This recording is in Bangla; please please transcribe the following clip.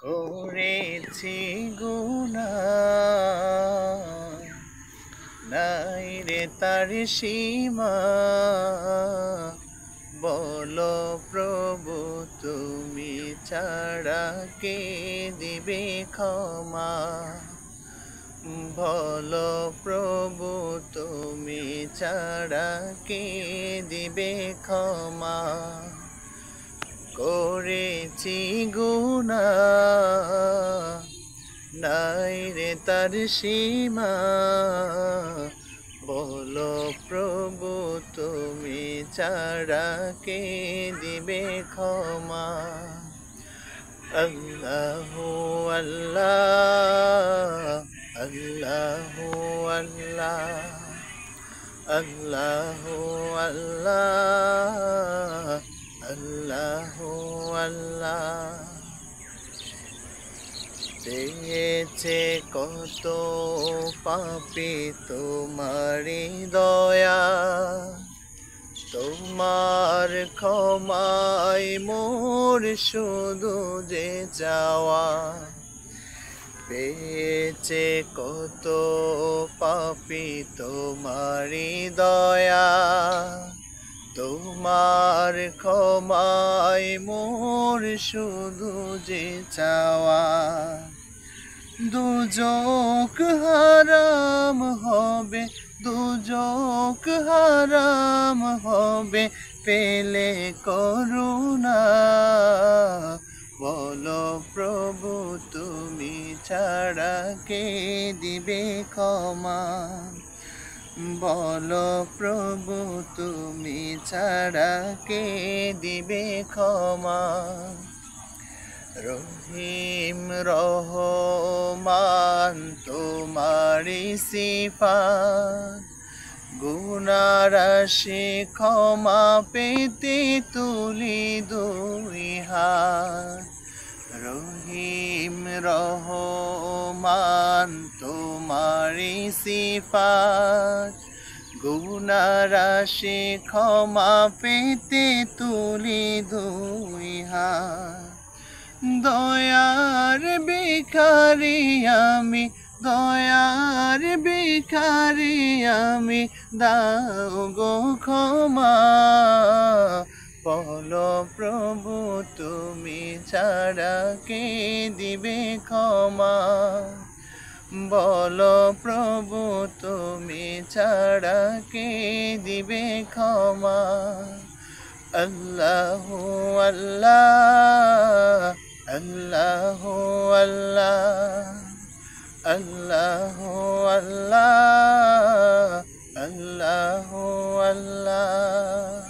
করেছি গুনাহ নাই রে তার সীমা, বলো প্রভু তুমি ছাড়া কে দিবে ক্ষমা। বলো প্রভু তুমি ছাড়া কে দিবে ক্ষমা। করেছি গুনাহ নাই রে তার সীমা, বলো প্রভু তুমি ছাড়া কে দিবে ক্ষমা। আল্লাহু আল্লাহ, আল্লাহু আল্লাহ, আল্লাহু আল্লাহ, আল্লাহু আল্লাহ। পেয়েছে কত পাপী তোমারি দয়া, তোমার ক্ষমায় মোর শুধু যে চাওয়া। পেয়েছে কত পাপী তোমারি দয়া, তোমার ক্ষমায় মোর শুধু যে চাওয়া। দুজক হারাম হবে, দুজক হারাম হবে পেলে করুণা। বলো প্রভু তুমি ছাড়া কে দিবে ক্ষমা। বলো প্রভু তুমি ছাড়া কে দিবে ক্ষমা। রহিম রহমান তোমারি সিফাত, গুনাহ রাশি ক্ষমা পেতে তুলি দুই হাত। রহিম রহমান তোমারি সিফাত, গুনাহ রাশি ক্ষমা পেতে তুলি দুই হাত। দয়ার ভিখারি আমি, দয়ার ভিখারি আমি, দাও গো ক্ষমা। বলো প্রভু তুমি ছাড়া কে দিবে ক্ষমা। বলো প্রভু তুমি ছাড়া কে দিবে ক্ষমা। আল্লাহু আল্লাহ, আল্লাহু আল্লাহ, আল্লাহু আল্লাহ, আল্লাহু আল্লাহ।